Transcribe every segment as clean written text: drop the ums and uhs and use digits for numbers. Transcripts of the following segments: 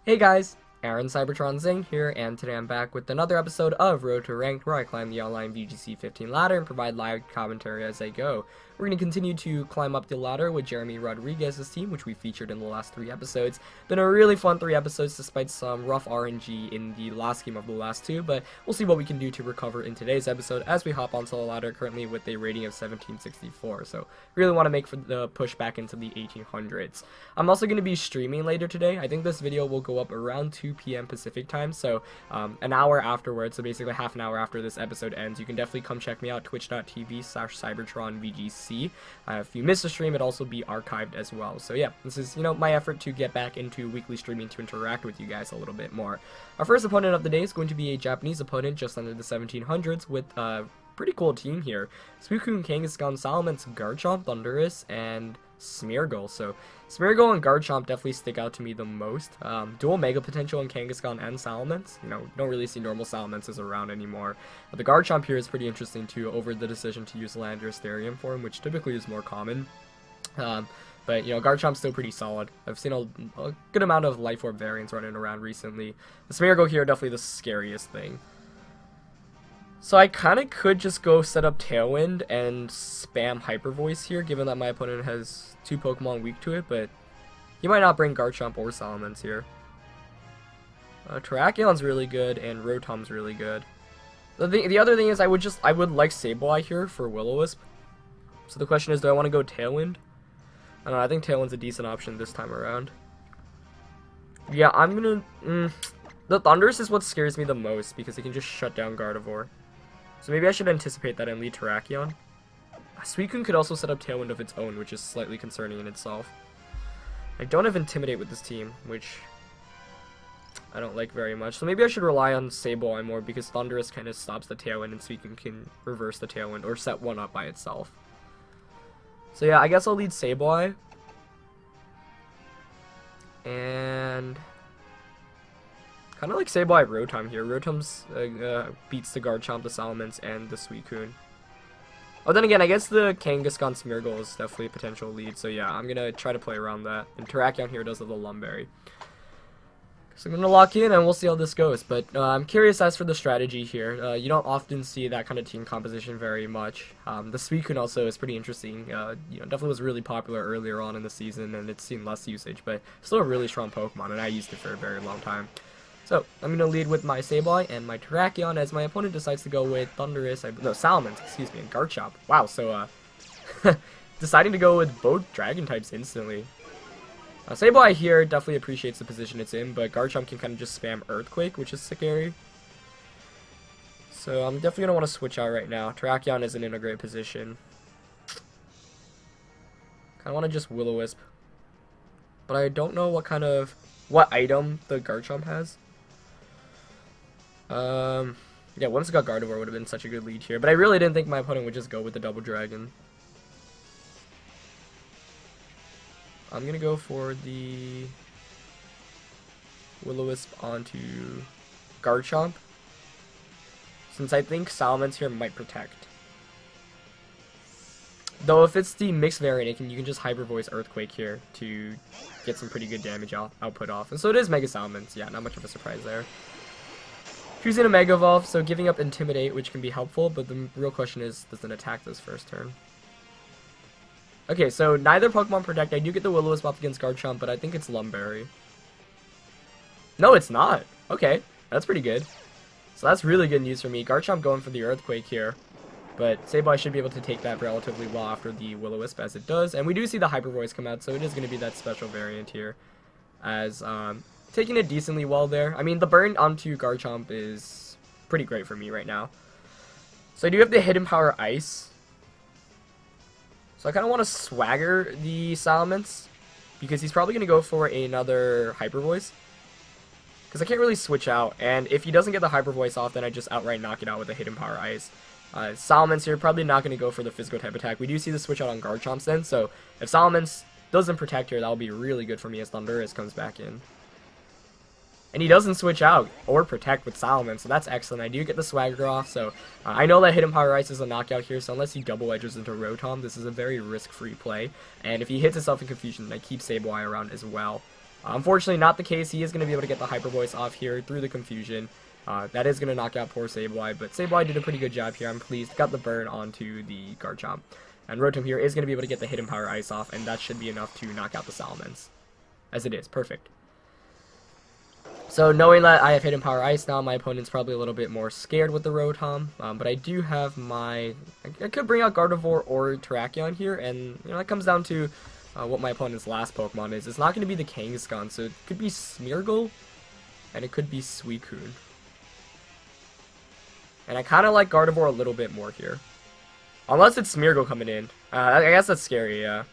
Hey guys, Aaron Cybertron Zing here, and today I'm back with another episode of Road to Ranked, where I climb the online VGC 15 ladder and provide live commentary as I go. We're going to continue to climb up the ladder with Jeremy Rodriguez's team, which we featured in the last 3 episodes. Been a really fun 3 episodes despite some rough RNG in the last game of the last 2, but we'll see what we can do to recover in today's episode as we hop onto the ladder currently with a rating of 1764. So really want to make for the push back into the 1800s. I'm also going to be streaming later today. I think this video will go up around 2 PM Pacific time, so an hour afterwards, so basically half an hour after this episode ends. You can definitely come check me out, twitch.tv/CybertronVGC. If you miss a stream, it'll also be archived as well. So yeah, this is, my effort to get back into weekly streaming to interact with you guys a little bit more. Our first opponent of the day is going to be a Japanese opponent just under the 1700s with a pretty cool team here. Suicune, Kangaskhan, Salamence, Garchomp, Thundurus, and Smeargle. So Smeargle and Garchomp definitely stick out to me the most. Dual Mega Potential in Kangaskhan and Salamence. Don't really see normal Salamences around anymore. But the Garchomp here is pretty interesting too, over the decision to use Landorus Therium form, which typically is more common. But Garchomp's still pretty solid. I've seen a good amount of Life Orb variants running around recently. The Smeargle here definitely the scariest thing. So I kind of could just go set up Tailwind and spam Hyper Voice here, given that my opponent has 2 Pokemon weak to it, but he might not bring Garchomp or Salamence here. Terrakions really good, and Rotom's really good. The other thing is I would like Sableye here for Will-O-Wisp. So the question is, do I want to go Tailwind? I don't know, I think Tailwind's a decent option this time around. Yeah, I'm gonna... The Thundurus is what scares me the most, because it can just shut down Gardevoir. So maybe I should anticipate that and lead Terrakion. Suicune could also set up Tailwind of its own, which is slightly concerning in itself. I don't have Intimidate with this team, which I don't like very much. So maybe I should rely on Sableye more, because Thundurus kind of stops the Tailwind and Suicune can reverse the Tailwind or set one up by itself. So yeah, I guess I'll lead Sableye. And kind of like Sableye Rotom here. Rotom's beats the Garchomp, the Salamence, and the Suicune. Oh, then again, I guess the Kangaskhan Smeargle is definitely a potential lead. So yeah, I'm going to try to play around that. And Terrakion here does have the Lumberry. So I'm going to lock in and we'll see how this goes. But I'm curious as for the strategy here. You don't often see that kind of team composition very much. The Suicune also is pretty interesting. Definitely was really popular earlier on in the season and it's seen less usage. But still a really strong Pokemon and I used it for a very long time. So, I'm going to lead with my Sableye and my Terrakion as my opponent decides to go with Salamence, and Garchomp. Wow, so, deciding to go with both Dragon types instantly. Sableye here definitely appreciates the position it's in, but Garchomp can kind of just spam Earthquake, which is scary. So, I'm definitely going to want to switch out right now. Terrakion isn't in a great position. Kind of want to just Will-O-Wisp. But I don't know what item the Garchomp has. Yeah, once it got Gardevoir would have been such a good lead here, but I really didn't think my opponent would just go with the Double Dragon. I'm gonna go for the Will-O-Wisp onto Garchomp, since I think Salamence here might protect. Though if it's the mixed variant, you can just Hyper Voice Earthquake here to get some pretty good damage output off. And so it is Mega Salamence. Yeah, not much of a surprise there. Choosing a Mega Evolve, so giving up Intimidate, which can be helpful, but the real question is, does it attack this first turn? Okay, so neither Pokemon protect. I do get the Will-O-Wisp off against Garchomp, but I think it's Lumberry. No, it's not. Okay, that's pretty good. So that's really good news for me. Garchomp going for the Earthquake here. But Sableye should be able to take that relatively well after the Will-O-Wisp, as it does. And we do see the Hyper Voice come out, so it is going to be that special variant here. As, taking it decently well there. I mean, the burn onto Garchomp is pretty great for me right now. So I do have the Hidden Power Ice. So I kind of want to swagger the Salamence, because he's probably going to go for another Hyper Voice. Because I can't really switch out, and if he doesn't get the Hyper Voice off, then I just outright knock it out with a Hidden Power Ice. Salamence here, probably not going to go for the physical type attack. We do see the switch out on Garchomp then, so if Salamence doesn't protect here, that'll be really good for me as Thundurus comes back in. And he doesn't switch out or protect with Salamence, so that's excellent. I do get the Swagger off, so I know that Hidden Power Ice is a knockout here, so unless he double edges into Rotom, this is a very risk-free play. And if he hits himself in confusion, I keep Sableye around as well. Unfortunately, not the case. He is going to be able to get the Hyper Voice off here through the confusion. That is going to knock out poor Sableye, but Sableye did a pretty good job here. I'm pleased. Got the burn onto the Garchomp. And Rotom here is going to be able to get the Hidden Power Ice off, and that should be enough to knock out the Salamence. As it is. Perfect. So knowing that I have Hidden Power Ice now, my opponent's probably a little bit more scared with the Rotom. But I do have my... I could bring out Gardevoir or Terrakion here, and that comes down to what my opponent's last Pokemon is. It's not going to be the Kangaskhan, so it could be Smeargle, and it could be Suicune. And I kind of like Gardevoir a little bit more here. Unless it's Smeargle coming in. I guess that's scary, yeah.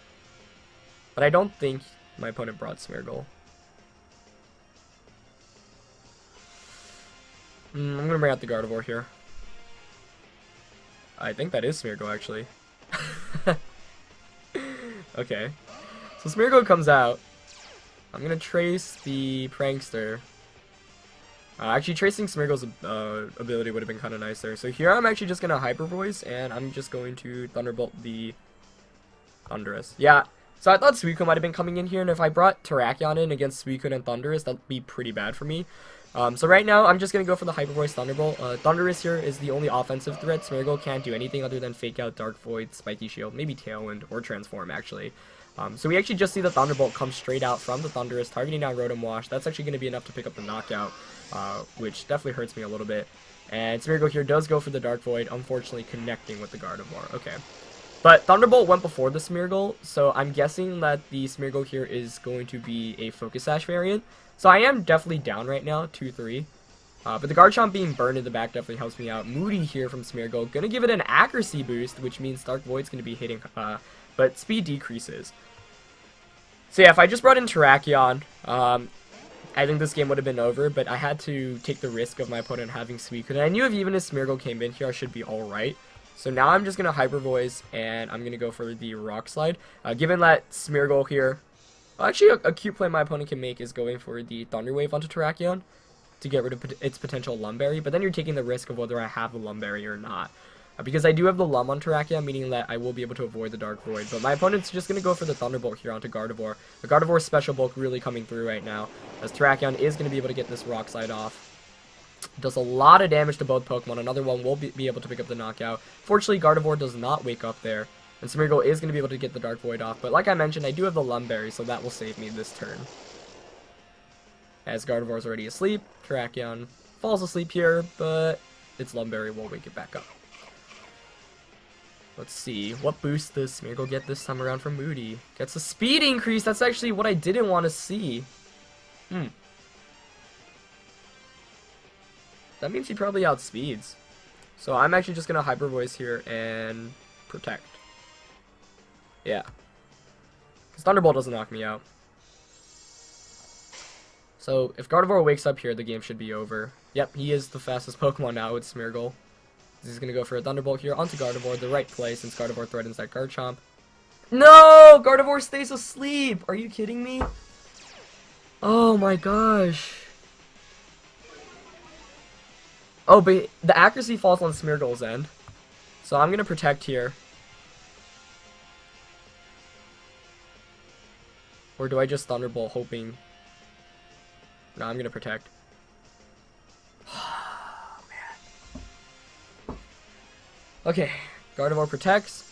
But I don't think my opponent brought Smeargle. I'm going to bring out the Gardevoir here. I think that is Smeargle, actually. Okay. So Smeargle comes out. I'm going to trace the Prankster. Actually, tracing Smeargle's ability would have been kind of nice there. So here I'm actually just going to Hyper Voice, and I'm just going to Thunderbolt the Thundurus. Yeah, so I thought Suicune might have been coming in here, and if I brought Terrakion in against Suicune and Thundurus, that would be pretty bad for me. So right now, I'm just going to go for the Hyper Voice Thunderbolt. Thundurus here is the only offensive threat. Smeargle can't do anything other than Fake Out, Dark Void, Spiky Shield, maybe Tailwind, or Transform, actually. So we actually just see the Thunderbolt come straight out from the Thundurus, targeting down Rotom Wash. That's actually going to be enough to pick up the knockout, which definitely hurts me a little bit. And Smeargle here does go for the Dark Void, unfortunately connecting with the Gardevoir. Okay. But Thunderbolt went before the Smeargle, so I'm guessing that the Smeargle here is going to be a Focus Sash variant. So I am definitely down right now, 2-3. But the Garchomp being burned in the back definitely helps me out. Moody here from Smeargle. Gonna give it an accuracy boost, which means Dark Void's gonna be hitting, but speed decreases. So yeah, if I just brought in Terrakion, I think this game would have been over, but I had to take the risk of my opponent having Suicune. And I knew if even if Smeargle came in here, I should be alright. So now I'm just gonna Hyper Voice, and I'm gonna go for the Rock Slide. Given that Smeargle here... Actually, a cute play my opponent can make is going for the Thunder Wave onto Terrakion to get rid of its potential Lumberry, but then you're taking the risk of whether I have the Lumberry or not. Because I do have the Lum on Terrakion, meaning that I will be able to avoid the Dark Void, but my opponent's just going to go for the Thunderbolt here onto Gardevoir. The Gardevoir Special Bulk really coming through right now, as Terrakion is going to be able to get this Rock Slide off. Does a lot of damage to both Pokemon. Another one will be able to pick up the knockout. Fortunately, Gardevoir does not wake up there. And Smeargle is going to be able to get the Dark Void off. But like I mentioned, I do have the Lumberry, so that will save me this turn. As Gardevoir is already asleep, Terrakion falls asleep here, but its Lumberry will wake it back up. Let's see. What boost does Smeargle get this time around from Moody? Gets a speed increase. That's actually what I didn't want to see. That means he probably outspeeds. So I'm actually just going to Hyper Voice here and Protect. Yeah. Because Thunderbolt doesn't knock me out. So if Gardevoir wakes up here, the game should be over. Yep, he is the fastest Pokemon now with Smeargle. He's going to go for a Thunderbolt here onto Gardevoir, the right play since Gardevoir threatens that Garchomp. No! Gardevoir stays asleep! Are you kidding me? Oh my gosh. Oh, but the accuracy falls on Smeargle's end. So I'm going to Protect here. Or do I just Thunderbolt hoping... No, I'm going to Protect. Oh, man. Okay, Gardevoir protects.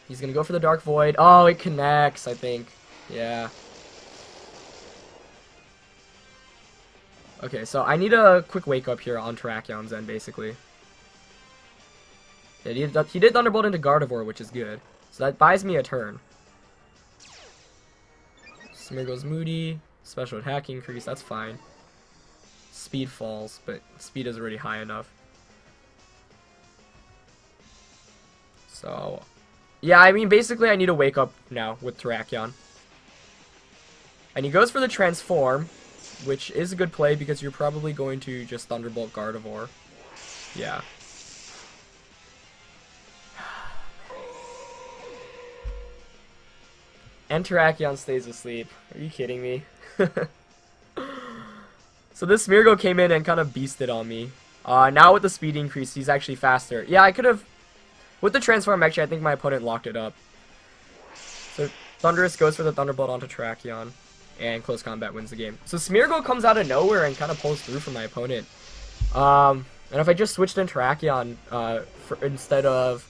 He's going to go for the Dark Void. Oh, it connects, I think. Yeah. Okay, so I need a quick wake up here on Terrakion's end, basically. Yeah, he did Thunderbolt into Gardevoir, which is good. So that buys me a turn. Smeargle's Moody. Special attack increase, that's fine. Speed falls, but speed is already high enough. So, yeah, I mean, basically I need to wake up now with Terrakion. And he goes for the Transform, which is a good play because you're probably going to just Thunderbolt Gardevoir. Yeah. And Terrakion stays asleep. Are you kidding me? So this Smeargle came in and kind of beasted on me. Now with the speed increase, he's actually faster. Yeah, I could have... With the Transform, actually, I think my opponent locked it up. So Thundurus goes for the Thunderbolt onto Terrakion, and close combat wins the game. So Smeargle comes out of nowhere and kind of pulls through for my opponent. And if I just switched in Terrakion instead of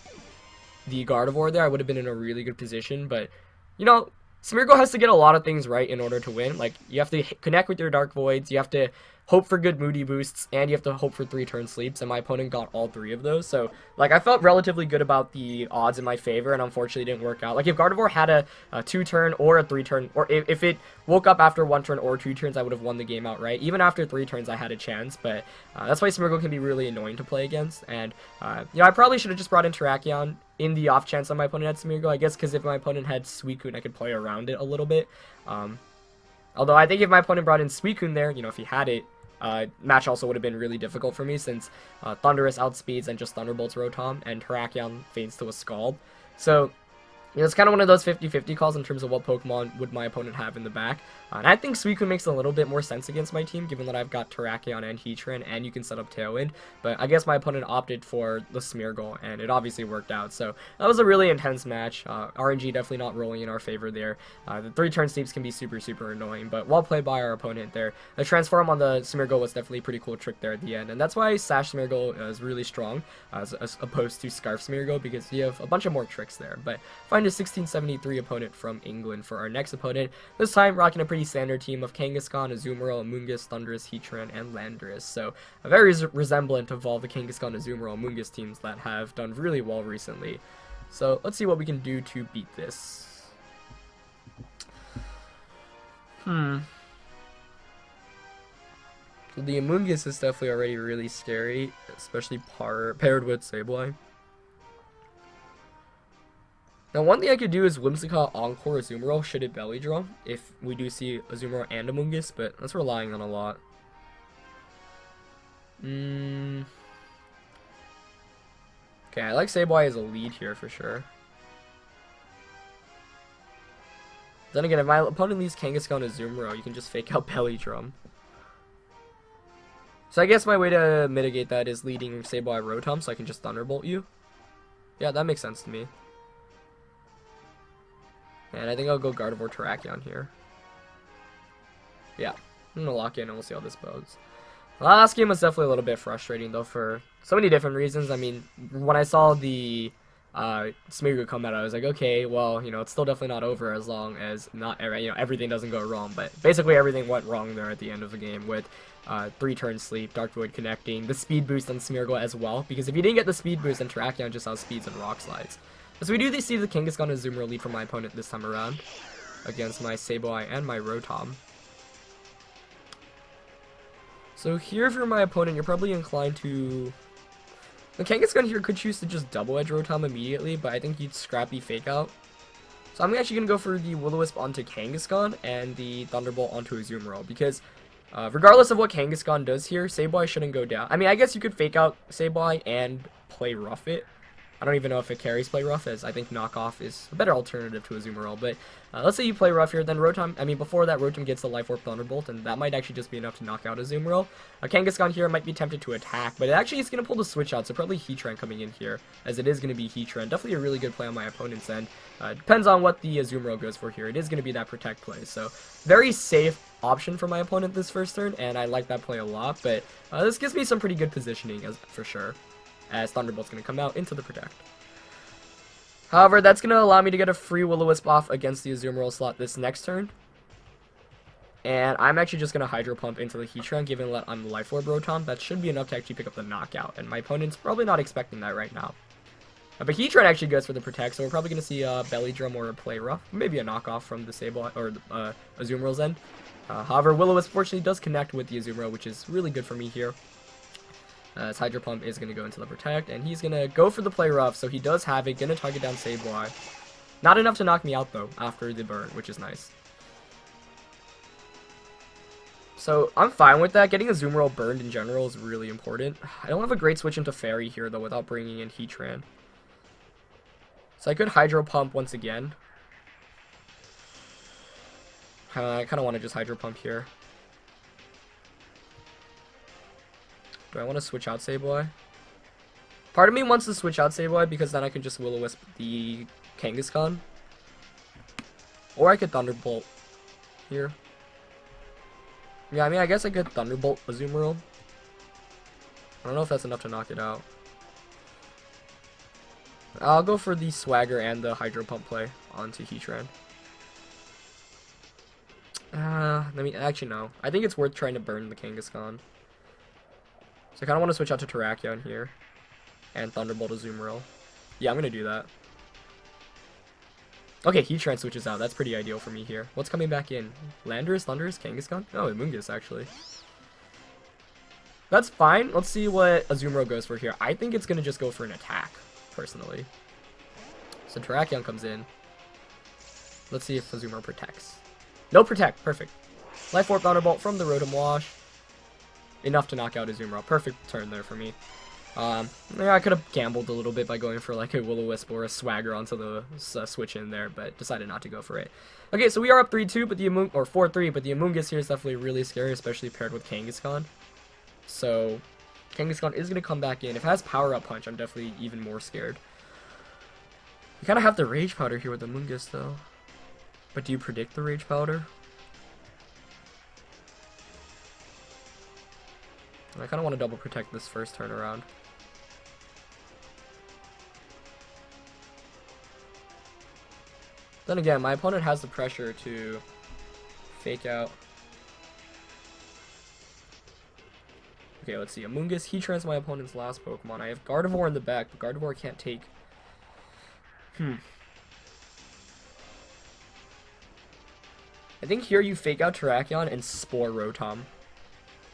the Gardevoir there, I would have been in a really good position. But, you know, Smeargle has to get a lot of things right in order to win. Like, you have to connect with your Dark Voids, you have to hope for good Moody boosts, and you have to hope for 3 turn sleeps, and my opponent got all 3 of those. So, like, I felt relatively good about the odds in my favor, and unfortunately it didn't work out. Like, if Gardevoir had a 2 turn or a 3 turn, or if it woke up after 1 turn or 2 turns, I would have won the game outright. Even after 3 turns, I had a chance, but that's why Smeargle can be really annoying to play against. And, you know, I probably should have just brought in Terrakion in the off chance that my opponent had Smeargle, I guess, because if my opponent had Suicune, I could play around it a little bit. Although I think if my opponent brought in Suicune there, you know, if he had it, match also would have been really difficult for me, since Thundurus outspeeds and just Thunderbolts Rotom, and Terrakion fades to a Scald. So, you know, it's kind of one of those 50-50 calls in terms of what Pokemon would my opponent have in the back. And I think Suicune makes a little bit more sense against my team, given that I've got Terrakion and Heatran, and you can set up Tailwind. But I guess my opponent opted for the Smeargle, and it obviously worked out. So that was a really intense match. RNG definitely not rolling in our favor there. The 3 turn sleeps can be super, super annoying, but well played by our opponent there. The transform on the Smeargle was definitely a pretty cool trick there at the end, and that's why Sash Smeargle is really strong as opposed to Scarf Smeargle, because you have a bunch of more tricks there. But find a 1673 opponent from England for our next opponent. This time rocking a pretty standard team of Kangaskhan, Azumarill, Amoonguss, Thundurus, Heatran, and Landorus. So a very resemblant of all the Kangaskhan, Azumarill, Amoonguss teams that have done really well recently. So let's see what we can do to beat this. So the Amoonguss is definitely already really scary, especially paired with Sableye. Now, one thing I could do is Whimsicott Encore Azumarill should it belly drum if we do see Azumarill and Amoonguss, but that's relying on a lot. Okay, I like Sableye as a lead here for sure. Then again, if my opponent leaves Kangaskhan Azumarill, you can just fake out belly drum. So I guess my way to mitigate that is leading Sableye Rotom, so I can just Thunderbolt you. Yeah, that makes sense to me. And I think I'll go Gardevoir Terrakion here. Yeah, I'm gonna lock in and we'll see how this goes. The last game was definitely a little bit frustrating though for so many different reasons. I mean, when I saw the Smeargle come out, I was like, okay, well, you know, it's still definitely not over as long as everything doesn't go wrong. But basically everything went wrong there at the end of the game with 3 turn sleep, Dark Void connecting, the speed boost on Smeargle as well. Because if you didn't get the speed boost, then Terrakion just outspeeds and rock slides. So we do see the Kangaskhan Azumarill lead from my opponent this time around against my Sableye and my Rotom. So here, if you're my opponent, you're probably inclined to... The Kangaskhan here could choose to just double edge Rotom immediately, but I think you'd scrappy fake out. So I'm actually going to go for the Will-O-Wisp onto Kangaskhan and the Thunderbolt onto Azumarill, because regardless of what Kangaskhan does here, Sableye shouldn't go down. I mean, I guess you could fake out Sableye and play Rough It. I don't even know if it carries play Rough, as I think Knockoff is a better alternative to Azumarill. But let's say you play Rough here, then before that, Rotom gets the Life Orb Thunderbolt, and that might actually just be enough to knock out Azumarill. Kangaskhan here might be tempted to attack, but it actually is going to pull the switch out, so probably Heatran coming in here, as it is going to be Heatran. Definitely a really good play on my opponent's end. Depends on what the Azumarill goes for here. It is going to be that Protect play, so very safe option for my opponent this first turn, and I like that play a lot, but this gives me some pretty good positioning for sure, as Thunderbolt's going to come out into the Protect. However, that's going to allow me to get a free Will-O-Wisp off against the Azumarill slot this next turn. And I'm actually just going to Hydro Pump into the Heatran, given that I'm Life Orb Rotom. That should be enough to actually pick up the Knockout, and my opponent's probably not expecting that right now. But Heatran actually goes for the Protect, so we're probably going to see a Belly Drum or a Play Rough. Maybe a knockoff from the Sableye, or Azumarill's end. However, Will-O-Wisp fortunately does connect with the Azumarill, which is really good for me here. His Hydro Pump is going to go into the Protect, and he's going to go for the Play Rough, so he does have it, going to target down Sableye. Not enough to knock me out, though, after the burn, which is nice. So, I'm fine with that. Getting a Azumarill burned in general is really important. I don't have a great switch into Fairy here, though, without bringing in Heatran. So I could Hydro Pump once again. I kind of want to just Hydro Pump here. Do I want to switch out Sableye? Part of me wants to switch out Sableye because then I can just Will-O-Wisp the Kangaskhan. Or I could Thunderbolt here. Yeah, I mean, I guess I could Thunderbolt Azumarill. I don't know if that's enough to knock it out. I'll go for the Swagger and the Hydro Pump play onto Heatran. Let me actually no. I think it's worth trying to burn the Kangaskhan. So I kind of want to switch out to Terrakion here and Thunderbolt Azumarill. Yeah, I'm gonna do that. Okay, Heatran switches out. That's pretty ideal for me here. What's coming back in? Landorus, Thundurus, Kangaskhan? Oh, Amoonguss actually. That's fine. Let's see what Azumarill goes for here. I think it's gonna just go for an attack, personally. So Terrakion comes in. Let's see if Azumarill protects. No protect. Perfect. Life Orb Thunderbolt from the Rotom Wash. Enough to knock out Azumarill. Perfect turn there for me. Yeah, I could have gambled a little bit by going for like a Will-O-Wisp or a Swagger onto the switch in there, but decided not to go for it. Okay, so we are up 3-2, but the or 4-3, but the Amoonguss here is definitely really scary, especially paired with Kangaskhan. So Kangaskhan is gonna come back in. If it has Power Up Punch, I'm definitely even more scared. You kind of have the Rage Powder here with the Amoonguss, though. But do you predict the Rage Powder? I kind of want to double protect this first turn around. Then again, my opponent has the pressure to fake out. Okay, let's see. Amoonguss, Heatran's my opponent's last Pokemon. I have Gardevoir in the back, but Gardevoir can't take... I think here you fake out Terrakion and Spore Rotom.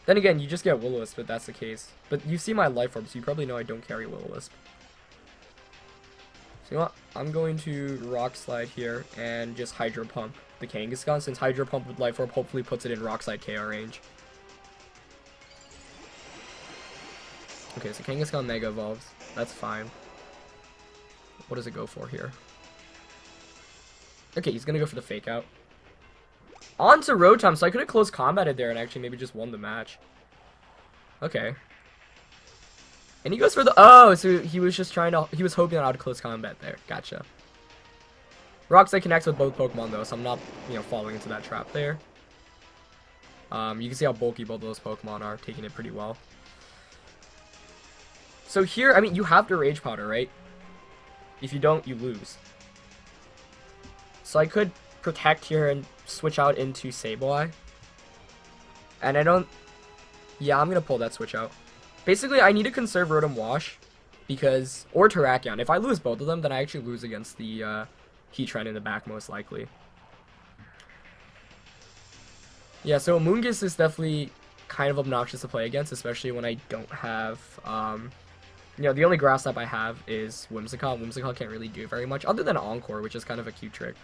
Then again, you just get Will-O-Wisp if that's the case. But you see my Life Orb, so you probably know I don't carry Will-O-Wisp. So you know what? I'm going to Rock Slide here and just Hydro Pump the Kangaskhan, since Hydro Pump with Life Orb hopefully puts it in Rock Slide KO range. Okay, so Kangaskhan Mega Evolves. That's fine. What does it go for here? Okay, he's gonna go for the Fake Out. On to Rotom, so I could have close combated there and actually maybe just won the match. Okay. And he goes for the... Oh, so he was just trying to... He was hoping that I would close combat there. Gotcha. Rock Slide connects with both Pokemon, though, so I'm not, you know, falling into that trap there. You can see how bulky both of those Pokemon are, taking it pretty well. So here, I mean, you have the Rage Powder, right? If you don't, you lose. So I could protect here and switch out into Sableye. And I don't... Yeah, I'm going to pull that switch out. Basically, I need to conserve Rotom Wash because... Or Terrakion. If I lose both of them, then I actually lose against the Heatran in the back, most likely. Yeah, so Amoonguss is definitely kind of obnoxious to play against, especially when I don't have... you know, the only grass type I have is Whimsicott. Whimsicott can't really do very much, other than Encore, which is kind of a cute trick.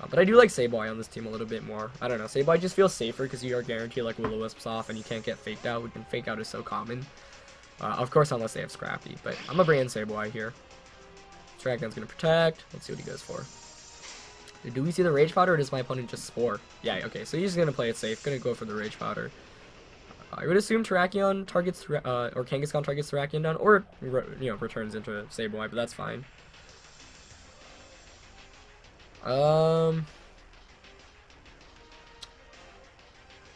But I do like Sableye on this team a little bit more. I don't know, Sableye just feels safer because you are guaranteed like Will-O-Wisps off and you can't get faked out, and fake out is so common. Of course, unless they have Scrappy, but I'm gonna bring in Sableye here. Terrakion's gonna protect. Let's see what he goes for. Do we see the Rage Powder, or does my opponent just Spore? Yeah, okay, so he's gonna play it safe, gonna go for the Rage Powder. I would assume Terrakion targets, or Kangaskhan targets Terrakion down, or, you know, returns into Sableye, but that's fine.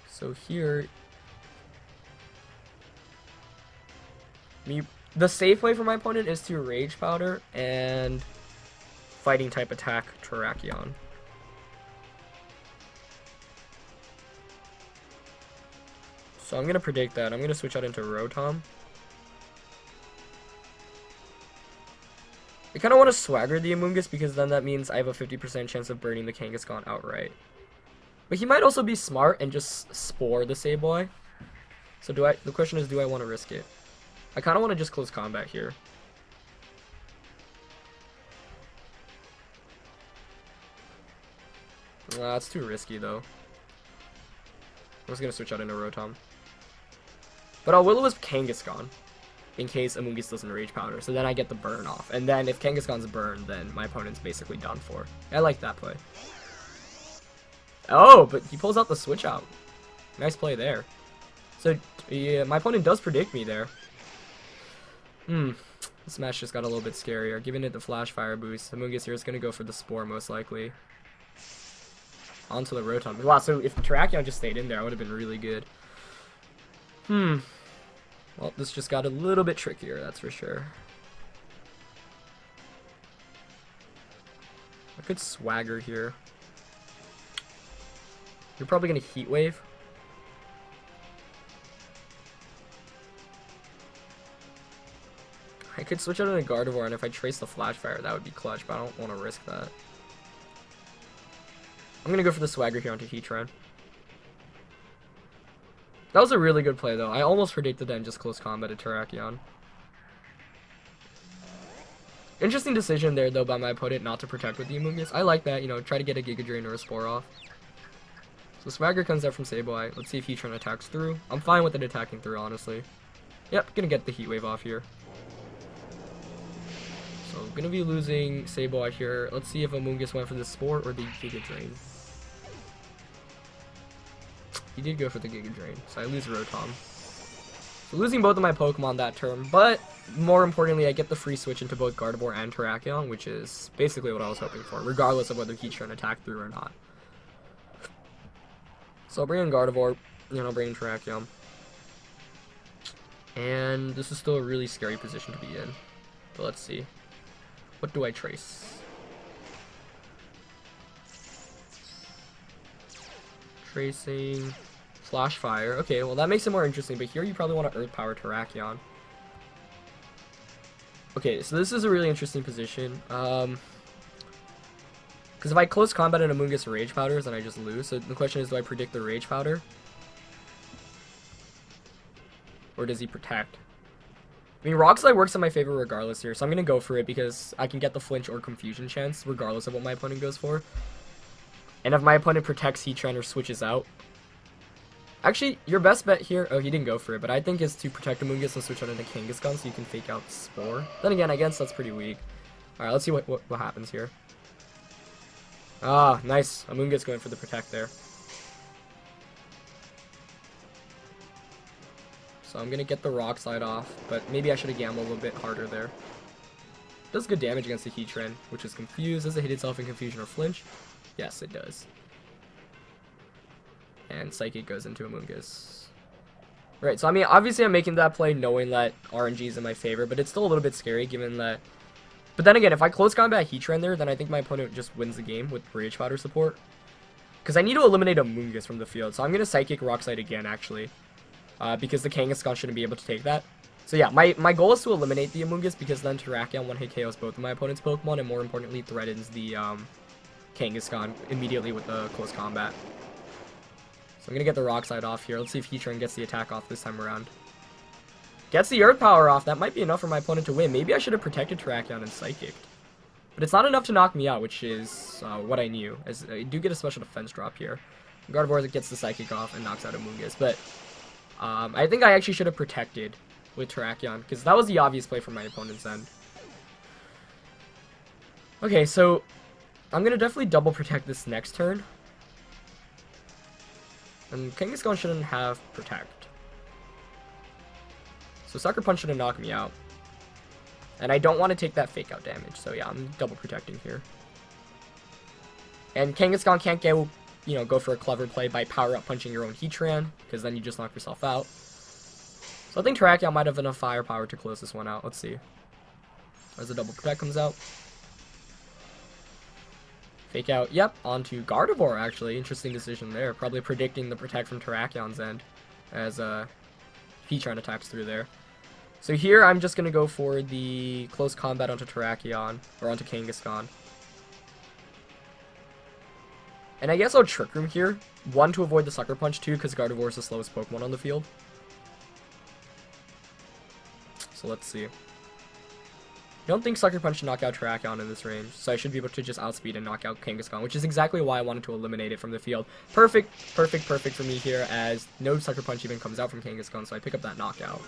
So here, the safe way for my opponent is to Rage Powder and Fighting type attack Terrakion. So I'm gonna predict that. I'm gonna switch out into Rotom. I kind of want to Swagger the Amoonguss because then that means I have a 50% chance of burning the Kangaskhan outright. But he might also be smart and just Spore the Sableye. So the question is, do I want to risk it? I kind of want to just close combat here. That's too risky though. I'm just gonna switch out into Rotom. But I'll Will-O-Wisp Kangaskhan in case Amoonguss doesn't Rage Powder, so then I get the burn off. And then if Kangaskhan's burned, then my opponent's basically done for. I like that play. Oh, but he pulls out the switch out. Nice play there. So, yeah, my opponent does predict me there. This match just got a little bit scarier. Giving it the Flash Fire boost. Amoonguss here is going to go for the Spore most likely. onto the Rotom. Wow, so if Terrakion just stayed in there, I would have been really good. Well, this just got a little bit trickier, that's for sure. I could Swagger here. You're probably going to Heat Wave. I could switch out into Gardevoir, and if I trace the Flash Fire, that would be clutch, but I don't want to risk that. I'm going to go for the Swagger here onto Heatran. That was a really good play, though. I almost predicted that in just close combat at Terrakion. Interesting decision there, though, by my opponent not to protect with the Amoonguss. I like that, you know, try to get a Giga Drain or a Spore off. So Swagger comes out from Sableye. Let's see if Heatran attacks through. I'm fine with it attacking through, honestly. Yep, gonna get the Heat Wave off here. So, gonna be losing Sableye here. Let's see if Amoonguss went for the Spore or the Giga Drain. He did go for the Giga Drain, so I lose Rotom. So losing both of my Pokemon that turn, but more importantly, I get the free switch into both Gardevoir and Terrakion, which is basically what I was hoping for, regardless of whether Heatran attacked through or not. So I'll bring in Gardevoir, you know, bring in Terrakion. And this is still a really scary position to be in. But let's see. What do I trace? Tracing... Flash Fire. Okay, well that makes it more interesting, but here you probably want to Earth Power Terrakion. Okay, so this is a really interesting position. Because if I close combat an Amoonguss Rage Powders, then I just lose. So the question is, do I predict the Rage Powder? Or does he protect? I mean, Rock Slide works in my favor regardless here, so I'm going to go for it because I can get the Flinch or Confusion chance regardless of what my opponent goes for. And if my opponent protects Heatran or switches out, actually, your best bet here... Oh, he didn't go for it, but I think is to protect Amoonguss and switch out into Kangaskhan so you can fake out Spore. Then again, I guess that's pretty weak. Alright, let's see what happens here. Ah, nice. Amoonguss going for the protect there. So I'm going to get the Rock Slide off, but maybe I should have gambled a little bit harder there. Does good damage against the Heatran, which is confused. Does it hit itself in Confusion or Flinch? Yes, it does. And Psychic goes into Amoonguss. Right, so I mean, obviously I'm making that play knowing that RNG is in my favor, but it's still a little bit scary given that... But then again, if I close combat Heatran there, then I think my opponent just wins the game with Rage Powder support. Because I need to eliminate Amoonguss from the field, so I'm going to Psychic Rock Slide again, actually. Because the Kangaskhan shouldn't be able to take that. So yeah, my goal is to eliminate the Amoonguss, because then Terrakion one-hit KOs both of my opponent's Pokemon, and more importantly, threatens the Kangaskhan immediately with the close combat. So I'm going to get the Rock Slide off here. Let's see if Heatran gets the attack off this time around. Gets the Earth Power off. That might be enough for my opponent to win. Maybe I should have protected Terrakion and Psychic. But it's not enough to knock me out, which is what I knew. As I do get a special defense drop here. Gardevoir gets the Psychic off and knocks out Amoonguss. But I think I actually should have protected with Terrakion, because that was the obvious play from my opponent's end. Okay, so I'm going to definitely double protect this next turn. And Kangaskhan shouldn't have protect. So Sucker Punch shouldn't knock me out. And I don't want to take that fake out damage, so yeah, I'm double protecting here. And Kangaskhan can't go, you know, go for a clever play by power up punching your own Heatran, because then you just knock yourself out. So I think Terrakion might have enough firepower to close this one out. Let's see. As the double protect comes out. Fake out, yep, onto Gardevoir, actually. Interesting decision there. Probably predicting the protect from Terrakion's end as Heatran attacks through there. So here, I'm just going to go for the close combat onto Terrakion, or onto Kangaskhan. And I guess I'll Trick Room here. 1, to avoid the Sucker Punch, 2, because Gardevoir is the slowest Pokemon on the field. So let's see. I don't think Sucker Punch should knock out Terrakion in this range, so I should be able to just outspeed and knock out Kangaskhan, which is exactly why I wanted to eliminate it from the field. Perfect for me here, as no Sucker Punch even comes out from Kangaskhan, so I pick up that knockout.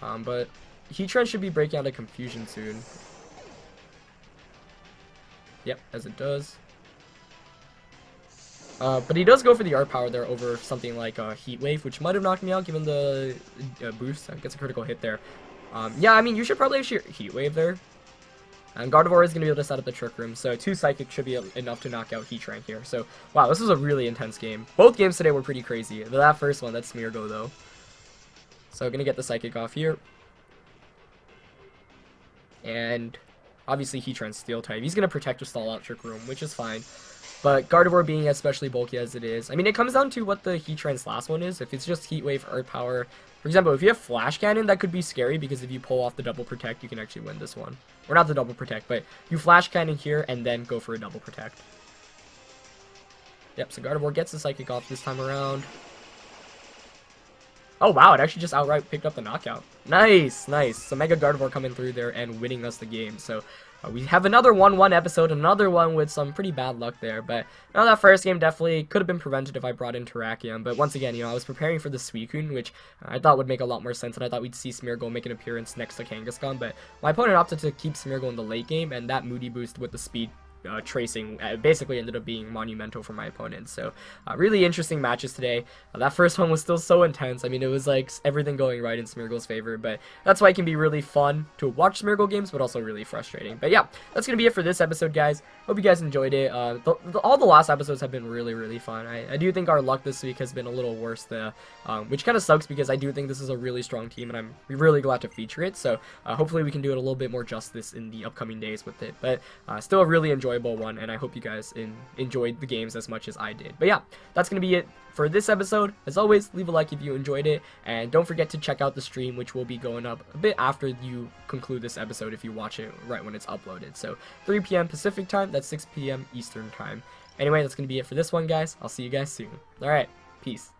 But Heatran should be breaking out of Confusion soon. Yep, as it does. But he does go for the Art Power there over something like Heat Wave, which might have knocked me out given the boost. Gets a critical hit there. Yeah, I mean, you should probably actually Heat Wave there. And Gardevoir is going to be able to set up the Trick Room, so 2 Psychic should be enough to knock out Heatrank here. So, wow, this was a really intense game. Both games today were pretty crazy. That first one, that's Smeargle, though. So, going to get the Psychic off here. And, obviously, Heatrank's Steel-type. He's going to protect or stall out Trick Room, which is fine. But Gardevoir being especially bulky as it is, I mean, it comes down to what the Heatrank's last one is. If it's just Heat Wave, Earth Power, for example, if you have Flash Cannon, that could be scary because if you pull off the double protect, you can actually win this one. Or not the double protect, but you Flash Cannon here and then go for a double protect. Yep, so Gardevoir gets the Psychic off this time around. Oh wow, it actually just outright picked up the knockout. Nice, nice. So Mega Gardevoir coming through there and winning us the game. So we have another 1-1 episode, another one with some pretty bad luck there. But that first game definitely could have been prevented if I brought in Terrakion. But once again, I was preparing for the Suicune, which I thought would make a lot more sense. And I thought we'd see Smeargle make an appearance next to Kangaskhan. But my opponent opted to keep Smeargle in the late game, and that Moody boost with the speed tracing basically ended up being monumental for my opponent. So really interesting matches today. That first one was still so intense. I mean, it was like everything going right in Smeargle's favor, but that's why it can be really fun to watch Smeargle games, but also really frustrating. But yeah, that's gonna be it for this episode, guys. Hope you guys enjoyed it. All the last episodes have been really fun. I do think our luck this week has been a little worse, which kind of sucks because I do think this is a really strong team and I'm really glad to feature it. So hopefully we can do it a little bit more justice in the upcoming days with it. But still a really enjoyable one, and I hope you guys enjoyed the games as much as I did. But yeah, that's gonna be it for this episode. As always, leave a like if you enjoyed it, and don't forget to check out the stream, which will be going up a bit after you conclude this episode if you watch it right when it's uploaded. So 3 PM Pacific time, that's 6 PM Eastern time. Anyway, that's gonna be it for this one, guys. I'll see you guys soon. Alright, peace.